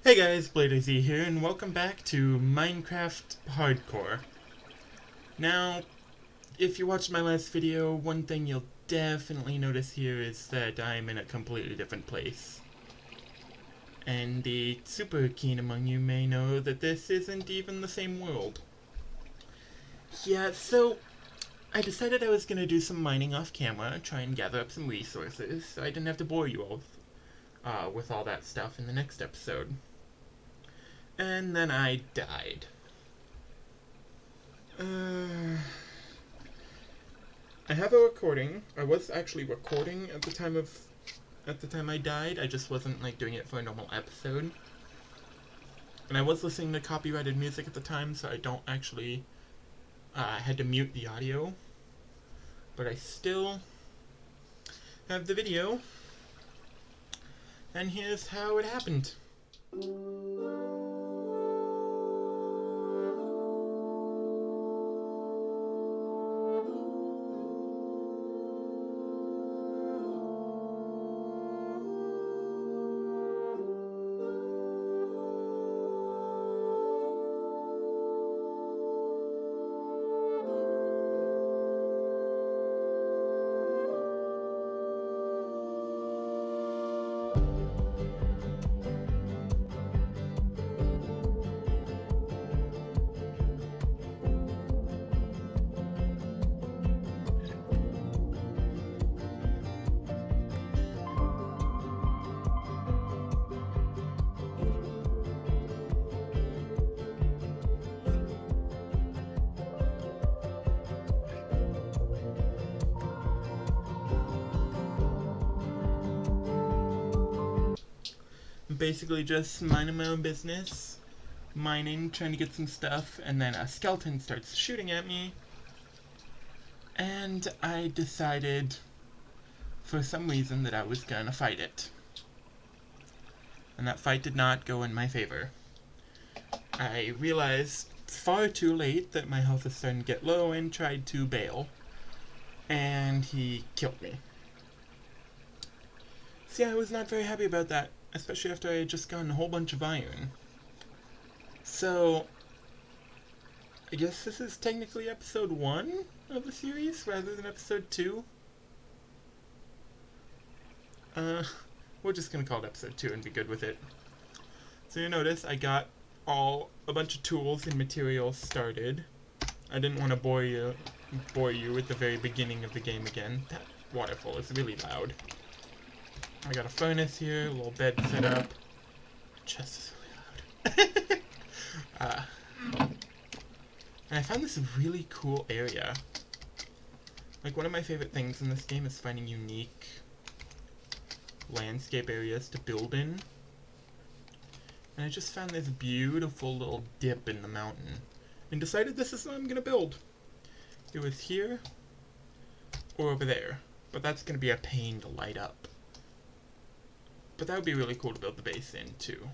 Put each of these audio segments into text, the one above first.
Hey guys, BladerZ here, and welcome back to Minecraft Hardcore. Now, if you watched my last video, one thing you'll definitely notice here is that I'm in a completely different place. And the super keen among you may know that this isn't even the same world. Yeah, so I decided I was going to do some mining off camera, try and gather up some resources, so I didn't have to bore you all with all that stuff in the next episode. And then I died. I have a recording. I was actually recording at the time I died. I just wasn't like doing it for a normal episode. And I was listening to copyrighted music at the time, so I don't actually had to mute the audio. But I still have the video. And here's how it happened. Basically just minding my own business, mining, trying to get some stuff, and then a skeleton starts shooting at me, and I decided for some reason that I was gonna fight it. And that fight did not go in my favor. I realized far too late that my health was starting to get low and tried to bail, and he killed me. See, I was not very happy about that, especially after I had just gotten a whole bunch of iron. So, I guess this is technically episode 1 of the series rather than episode 2. We're just gonna call it episode 2 and be good with it. So you notice I got a bunch of tools and materials started. I didn't want to bore you at the very beginning of the game again. That waterfall is really loud. I got a furnace here, a little bed set up. Chest is really loud. And I found this really cool area. Like, one of my favorite things in this game is finding unique landscape areas to build in. And I just found this beautiful little dip in the mountain and decided this is what I'm gonna build. It was here or over there, but that's gonna be a pain to light up. But that would be really cool to build the base in, too.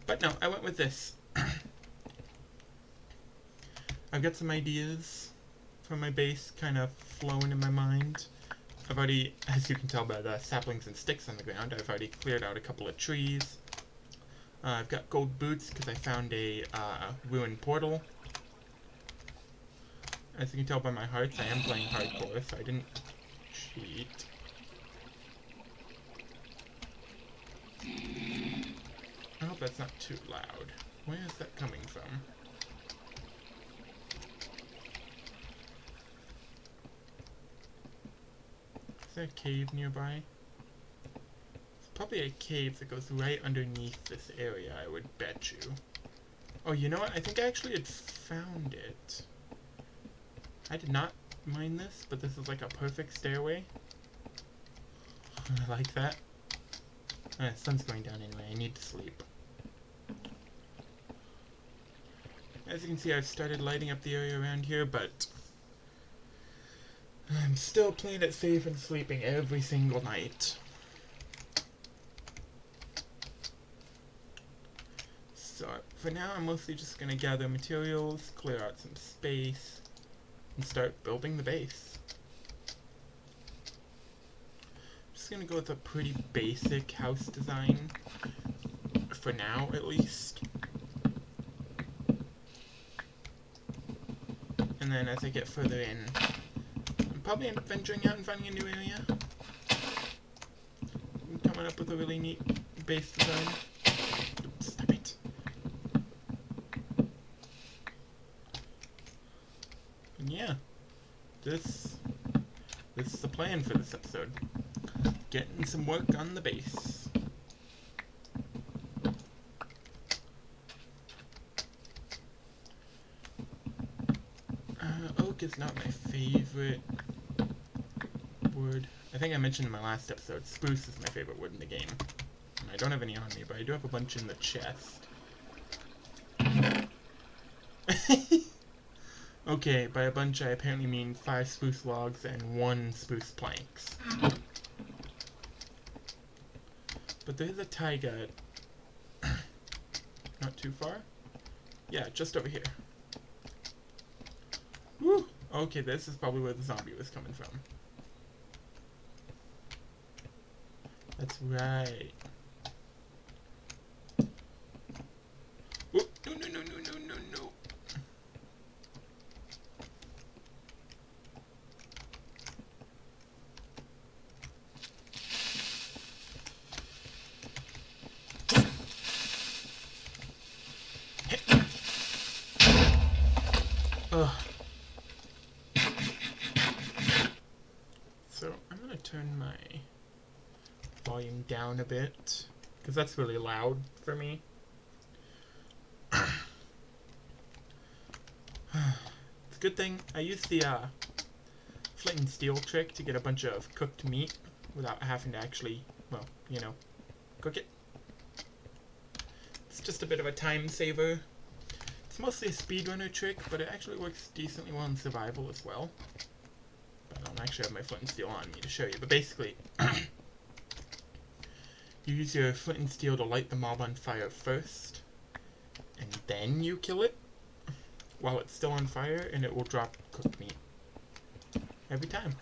But no, I went with this. I've got some ideas for my base kind of flowing in my mind. I've already, as you can tell by the saplings and sticks on the ground, I've already cleared out a couple of trees. I've got gold boots because I found a ruined portal. As you can tell by my hearts, I am playing hardcore, so I didn't cheat. I hope that's not too loud. Where is that coming from? Is there a cave nearby? It's probably a cave that goes right underneath this area, I would bet you. Oh, you know what? I think I actually had found it. I did not mine this, but this is like a perfect stairway. I like that. The sun's going down anyway, I need to sleep. As you can see, I've started lighting up the area around here, but I'm still playing it safe and sleeping every single night. So, for now, I'm mostly just going to gather materials, clear out some space, and start building the base. I'm just going to go with a pretty basic house design. for now, at least. And then as I get further in, I'm probably venturing out and finding a new area. I'm coming up with a really neat base design. Stop it. And yeah, this is the plan for this episode. Getting some work on the base. Oak is not my favorite wood. I think I mentioned in my last episode, spruce is my favorite wood in the game. And I don't have any on me, but I do have a bunch in the chest. Okay, by a bunch I apparently mean 5 spruce logs and 1 spruce planks. But there is a taiga not too far. Yeah, just over here. Woo! Okay, this is probably where the zombie was coming from. That's right. Oh, no, no, no, no, no, no, no. Ugh. So, I'm gonna turn my volume down a bit, because that's really loud for me. It's a good thing I used the flint and steel trick to get a bunch of cooked meat without having to actually, well, you know, cook it. It's just a bit of a time saver. It's mostly a speedrunner trick, but it actually works decently well in survival as well. But I don't actually have my flint and steel on me to show you, but basically you use your flint and steel to light the mob on fire first, and then you kill it while it's still on fire, and it will drop cooked meat. Every time.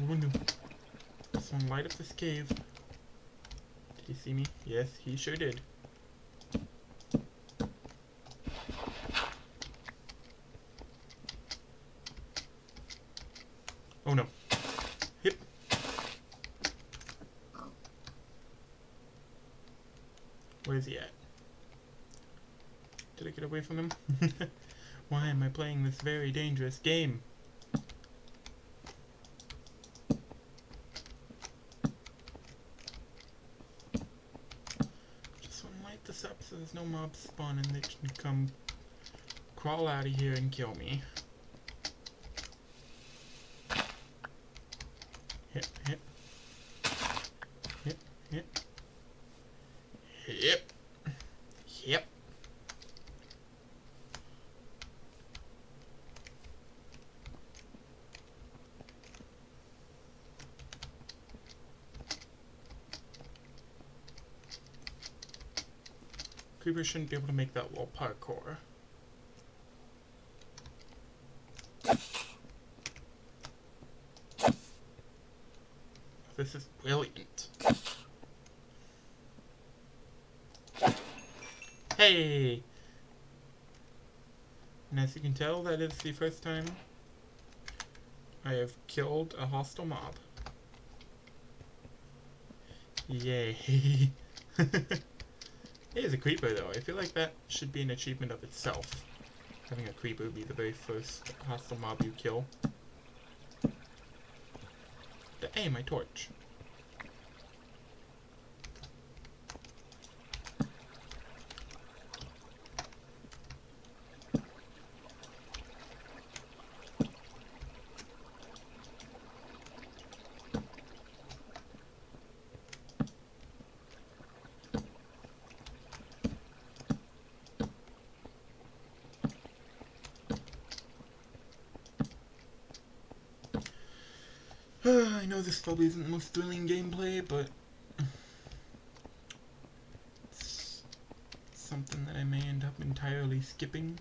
Oh no. Someone light up this cave. Did he see me? Yes, he sure did. Oh no. Hip. Where's he at? Did I get away from him? Why am I playing this very dangerous game? Just want to light this up so there's no mobs spawning that can come crawl out of here and kill me. Hip, hip. Hip, hip. Hip. Yep. Creeper shouldn't be able to make that wall parkour. This is brilliant. Hey! And as you can tell, that is the first time I have killed a hostile mob. Yay! It is a creeper though. I feel like that should be an achievement of itself. Having a creeper be the very first hostile mob you kill. Hey, my torch. I know this probably isn't the most thrilling gameplay, but it's something that I may end up entirely skipping.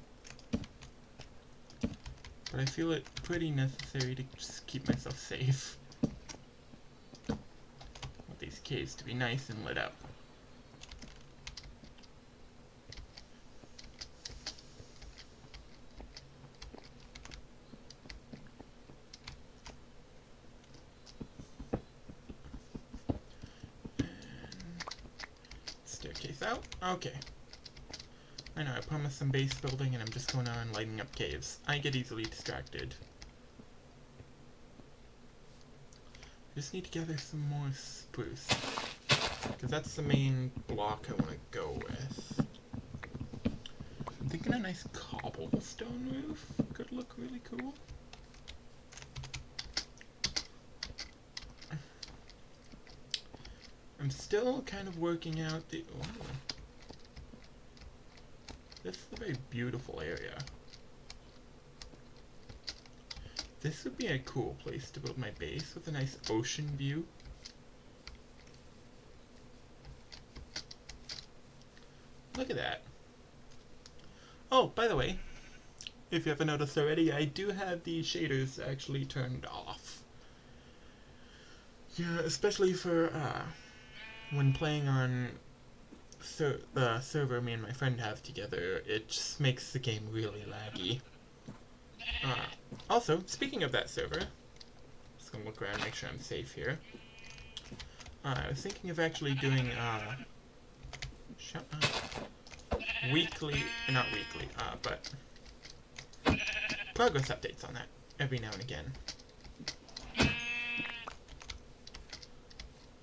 But I feel it pretty necessary to just keep myself safe. With these caves to be nice and lit up. And staircase out. Okay. I know, I promised some base building and I'm just going on lighting up caves. I get easily distracted. I just need to gather some more spruce, because that's the main block I want to go with. I'm thinking a nice cobblestone roof could look really cool. I'm still kind of working out the... Ooh. This is a very beautiful area. This would be a cool place to build my base with a nice ocean view. Look at that. Oh, by the way, if you haven't noticed already, I do have the shaders actually turned off. Yeah, especially for when playing on the server me and my friend have together, it just makes the game really laggy. Also, speaking of that server, just gonna look around and make sure I'm safe here. I was thinking of actually doing, weekly, not weekly, but progress updates on that every now and again.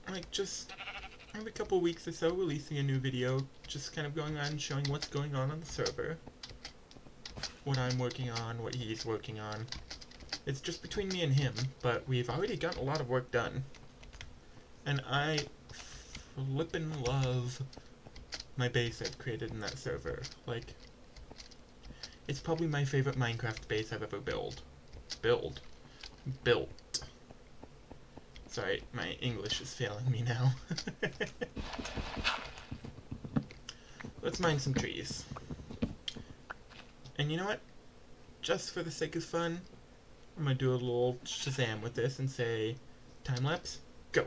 Like, just every couple of weeks or so, releasing a new video, just kind of going on and showing what's going on the server. What I'm working on, what he's working on. It's just between me and him, but we've already gotten a lot of work done. And I flippin' love my base I've created in that server. Like, it's probably my favorite Minecraft base I've ever built. Sorry, my English is failing me now. Let's mine some trees. And you know what? Just for the sake of fun, I'm gonna do a little Shazam with this and say, time lapse, go.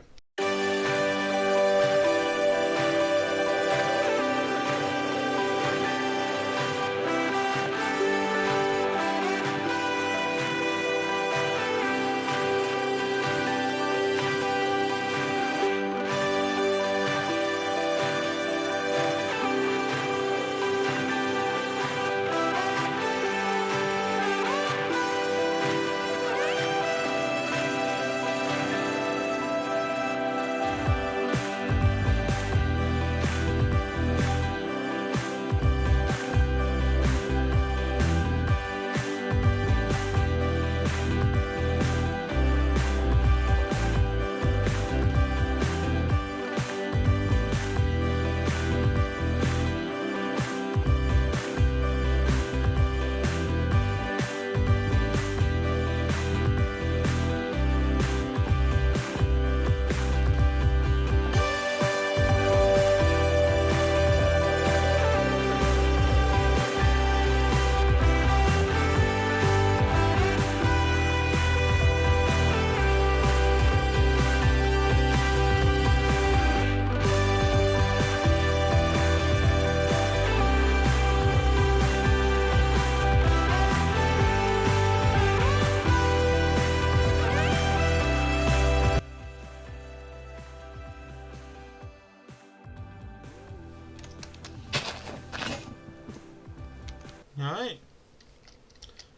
Alright.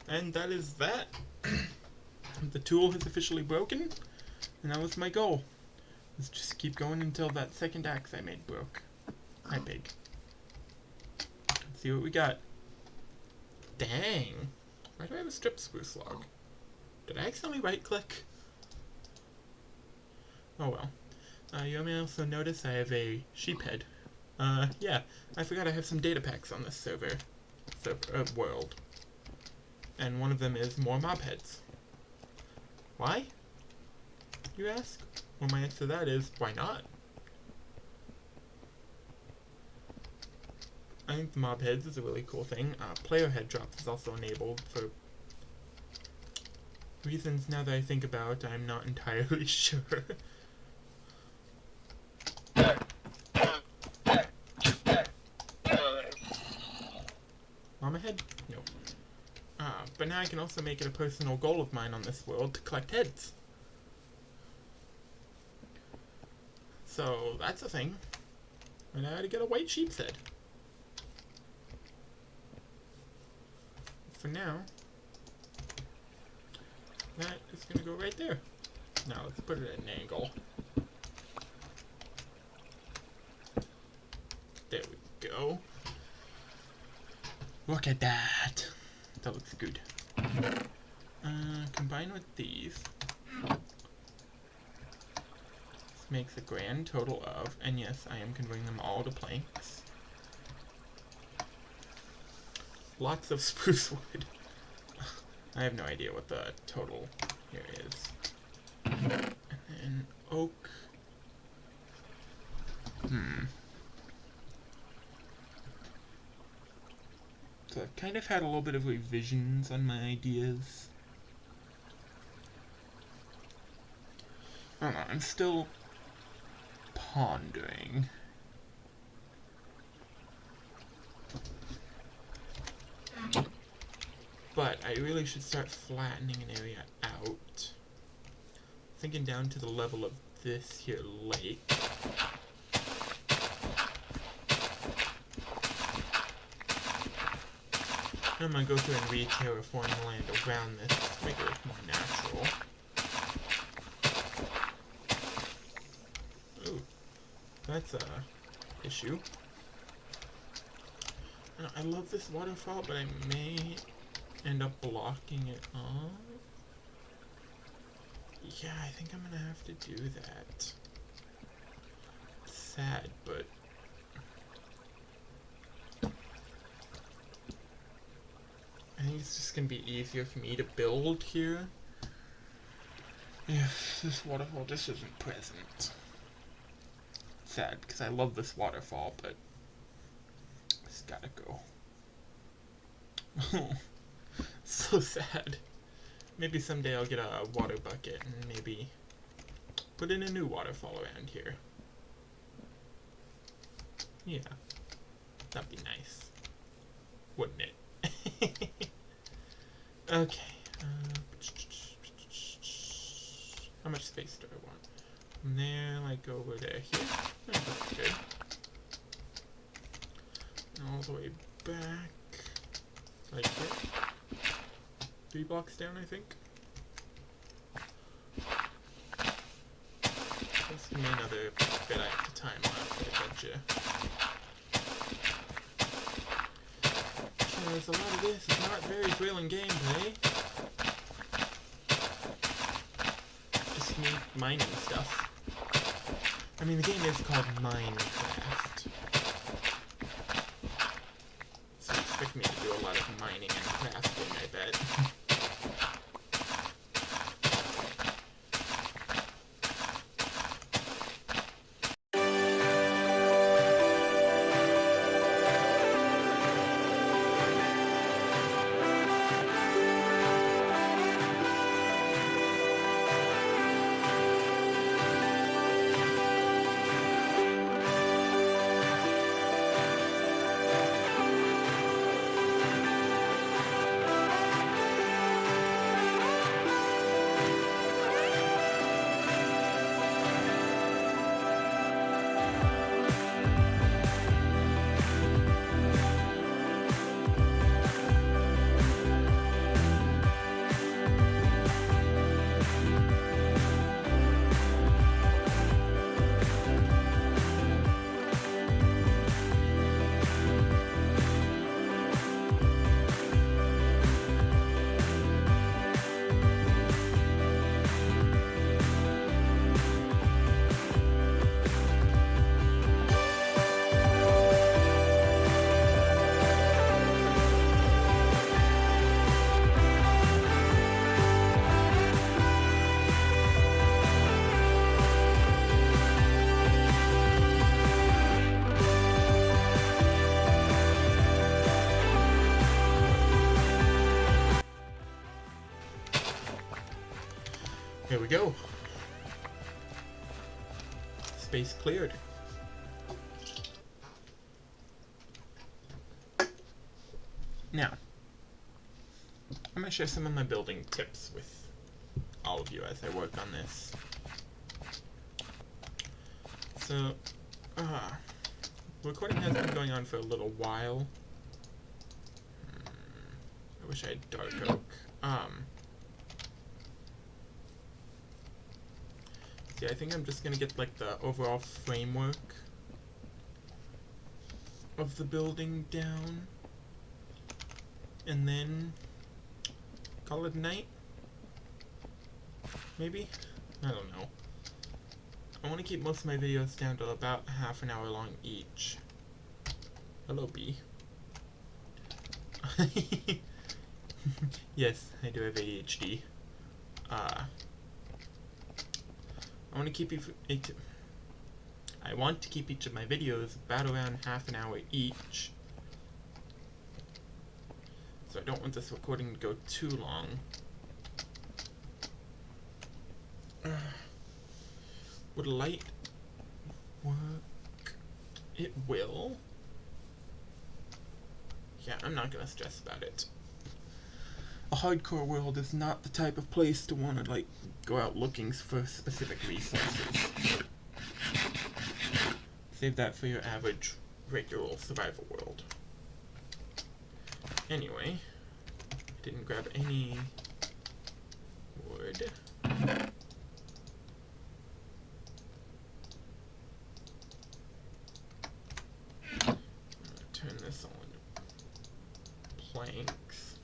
And that is that. The tool has officially broken, and that was my goal. Let's just keep going until that second axe I made broke. Hi, pig. Let's see what we got. Dang. Why do I have a strip spruce log? Did I accidentally right-click? Oh well. You may also notice I have a sheep head. Yeah, I forgot I have some data packs on this server. World. And one of them is more mob heads. Why? You ask? Well, my answer to that is, why not? I think the mob heads is a really cool thing. Player head drops is also enabled for reasons now that I think about, I'm not entirely sure. now I can also make it a personal goal of mine on this world to collect heads. So that's a thing. And I had to get a white sheep's head. For now, that is going to go right there. Now let's put it at an angle. There we go. Look at that. That looks good. Combine with these. This makes a grand total of, and yes, I am converting them all to planks. Lots of spruce wood. I have no idea what the total here is. And then oak. So I've kind of had a little bit of revisions on my ideas. I don't know, I'm still pondering. But I really should start flattening an area out. Thinking down to the level of this here lake. I'm gonna go through and re-terraform the land around this to make it look more natural. Ooh, that's a issue. I love this waterfall, but I may end up blocking it off. Yeah, I think I'm gonna have to do that. It's sad, but I think it's just gonna be easier for me to build here if this waterfall just isn't present. Sad, because I love this waterfall, but it's gotta go. Oh, so sad. Maybe someday I'll get a water bucket and maybe put in a new waterfall around here. Yeah, that'd be nice, wouldn't it? Okay. How much space do I want? From there, like over there, here. That's good. And all the way back, like here. 3 blocks down, I think. Just give me another bit I have to time lapse, I betcha. Because a lot of this is not very thrilling gameplay. Just me mining stuff. I mean, the game is called Minecraft. So expect me to do a lot of mining and crafting, I bet. Here we go. Space cleared. Now, I'm going to share some of my building tips with all of you as I work on this. So, recording has been going on for a little while. I wish I had dark oak. See, I think I'm just gonna get like the overall framework of the building down, and then call it a night. Maybe? I don't know. I want to keep most of my videos down to about half an hour long each. Hello, bee. Yes, I do have ADHD. I want to keep I want to keep each of my videos about around half an hour each. So I don't want this recording to go too long. Would light work? It will. Yeah, I'm not gonna stress about it. A hardcore world is not the type of place to want to, like, go out looking for specific resources. Save that for your average, regular survival world. Anyway, I didn't grab any wood. Turn this on planks.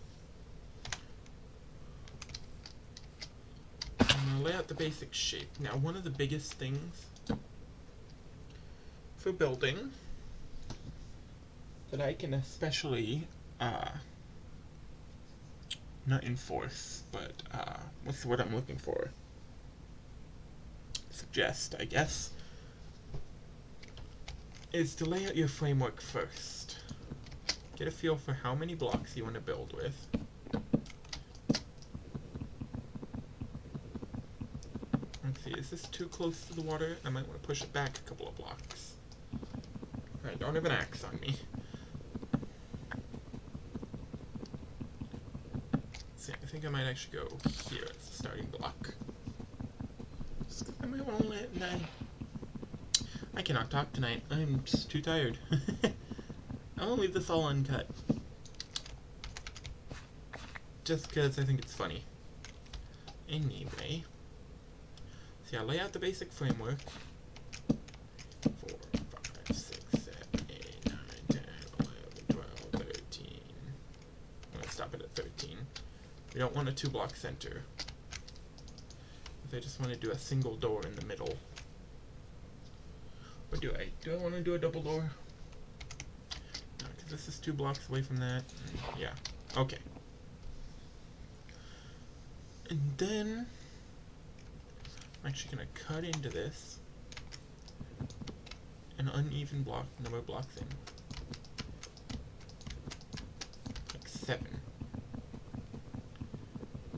I'm gonna lay out the basic shape. Now, one of the biggest things for building that I can especially not enforce, but what's the word I'm looking for? Suggest, I guess, is to lay out your framework first. Get a feel for how many blocks you want to build with. Let's see, is this too close to the water? I might want to push it back a couple of blocks. I don't have an axe on me. See, I think I might actually go here as the starting block. Just 'cause I might want to let it. I cannot talk tonight. I'm just too tired. I'll leave this all uncut. Just because I think it's funny. Anyway. See, I lay out the basic framework. 4, 5, 6, 7, 8, 9, 10, 11, 12, 13. I'm going to stop it at 13. We don't want a 2-block center. I just want to do a single door in the middle. Or do I? Do I want to do a double door? No, because this is 2 blocks away from that. Yeah. Okay. And then I'm actually going to cut into this an uneven block, number of blocks in. Like 7.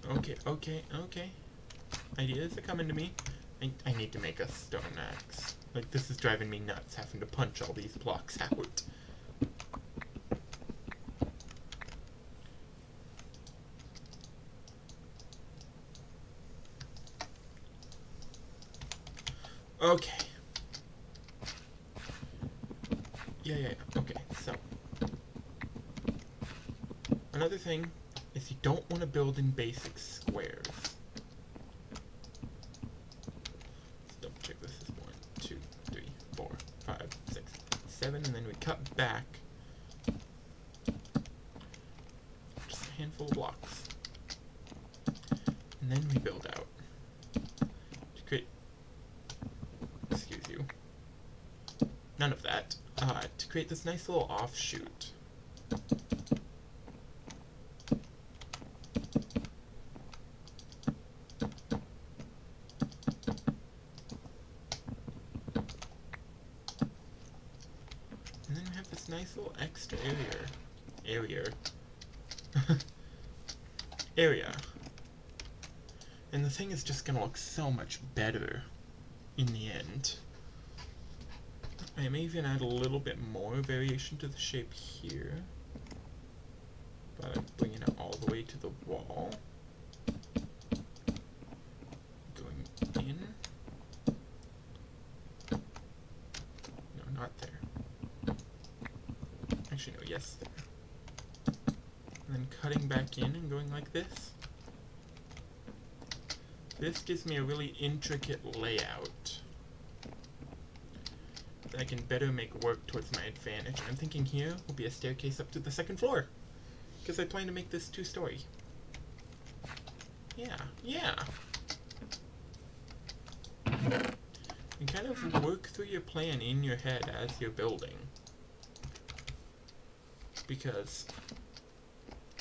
Okay. Ideas are coming to me. I need to make a stone axe. Like, this is driving me nuts, having to punch all these blocks out. Okay. Yeah. Okay, so. Another thing is you don't want to build in basic squares. Let's double check this is 1, 2, 3, 4, 5, 6, 7, and then we cut back just a handful of blocks. And then we build out to create, excuse you, none of that, to create this nice little offshoot. And then we have this nice little extra area. And the thing is just gonna look so much better in the end. I may even add a little bit more variation to the shape here. But I'm bringing it all the way to the wall. Going in. No, not there. Actually, no, yes, there. And then cutting back in and going like this. This gives me a really intricate layout that I can better make work towards my advantage. And I'm thinking here will be a staircase up to the second floor, because I plan to make this 2-story. Yeah, yeah. And kind of work through your plan in your head as you're building. Because,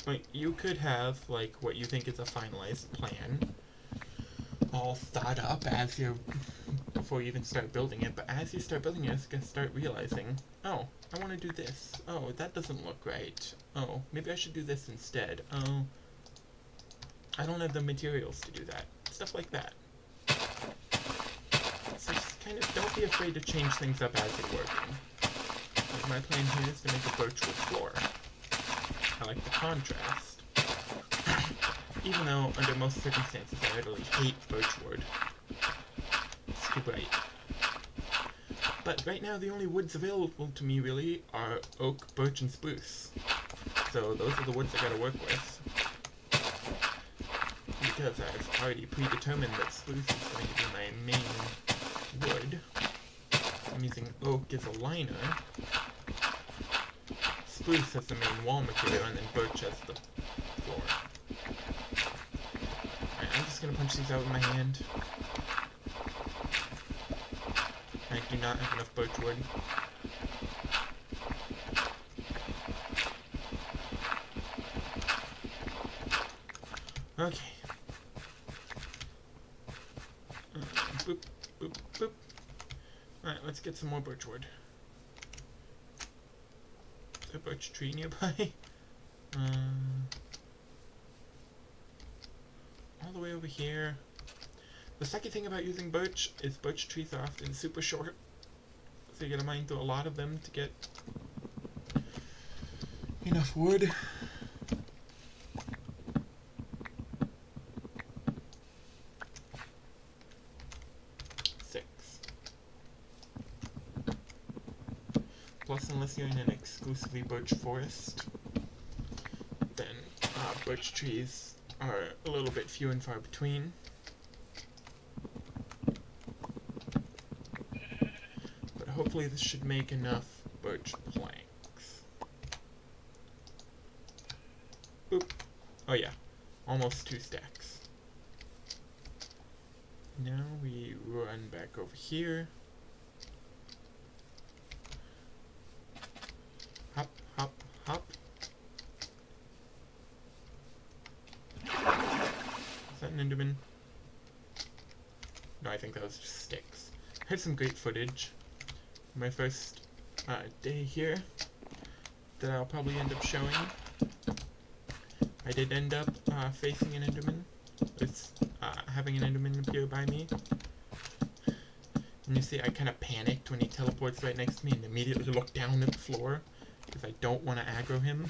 like, you could have, like, what you think is a finalized plan all thought up as you're, before you even start building it, but as you start building it, you're gonna start realizing, oh, I want to do this. Oh, that doesn't look right. Oh, maybe I should do this instead. Oh, I don't have the materials to do that. Stuff like that. So just kind of don't be afraid to change things up as you're working. Like my plan here is to make a birchwood floor. I like the contrast. Even though, under most circumstances, I utterly hate birchwood. It's too bright. But right now, the only woods available to me, really, are oak, birch, and spruce. So those are the woods I gotta work with. Because I've already predetermined that spruce is going to be my main wood. I'm using oak as a liner. Spruce as the main wall material, and then birch as the floor. I'm just gonna punch these out with my hand. I do not have enough birchwood. Okay. Boop, boop, boop. Alright, let's get some more birchwood. Is there a birch tree nearby? All the way over here. The second thing about using birch is birch trees are often super short, so you gotta mine through a lot of them to get enough wood. Plus, unless you're in an exclusively birch forest, then birch trees are a little bit few and far between. But hopefully this should make enough birch planks. Boop. Oh yeah, almost 2 stacks. Now we run back over here. Hop, hop, hop. Is that an Enderman? No, I think that was just sticks. I had some great footage. My first day here that I'll probably end up showing. I did end up facing an Enderman. It's having an Enderman appear by me. And you see I kind of panicked when he teleports right next to me and immediately looked down at the floor. Because I don't want to aggro him.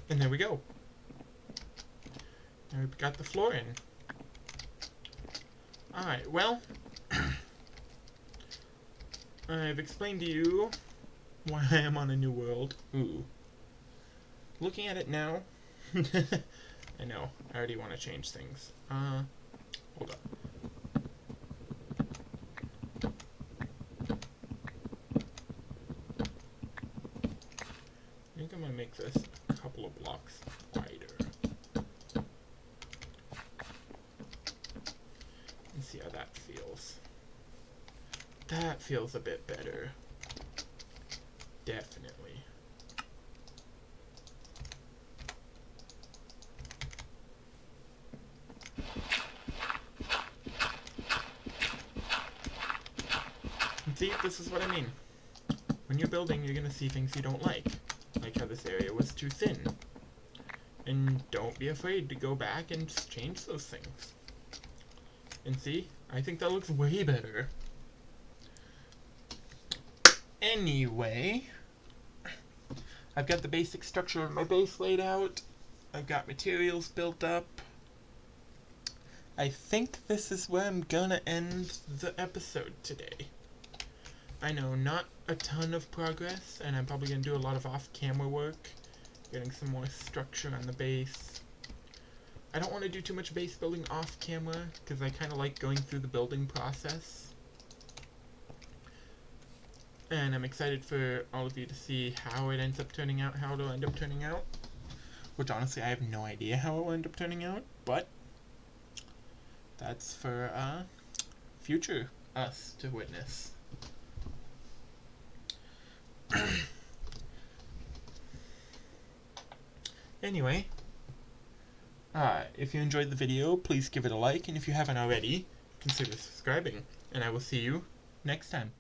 And there we go. Now we've got the floor in. Alright, well, I've explained to you why I am on a new world. Ooh. Looking at it now, I know, I already want to change things. Hold up. I think I'm going to make this a couple of blocks wider. And see how that feels. That feels a bit better. Definitely. See, this is what I mean. When you're building, you're gonna see things you don't like how this area was too thin. And don't be afraid to go back and change those things. And see, I think that looks way better. Anyway, I've got the basic structure of my base laid out. I've got materials built up. I think this is where I'm gonna end the episode today. I know, not a ton of progress, and I'm probably gonna do a lot of off-camera work, getting some more structure on the base. I don't want to do too much base building off-camera, because I kind of like going through the building process. And I'm excited for all of you to see how it ends up turning out, how it'll end up turning out. Which, honestly, I have no idea how it will end up turning out, but that's for future us to witness. Anyway, if you enjoyed the video, please give it a like, and if you haven't already, consider subscribing, and I will see you next time.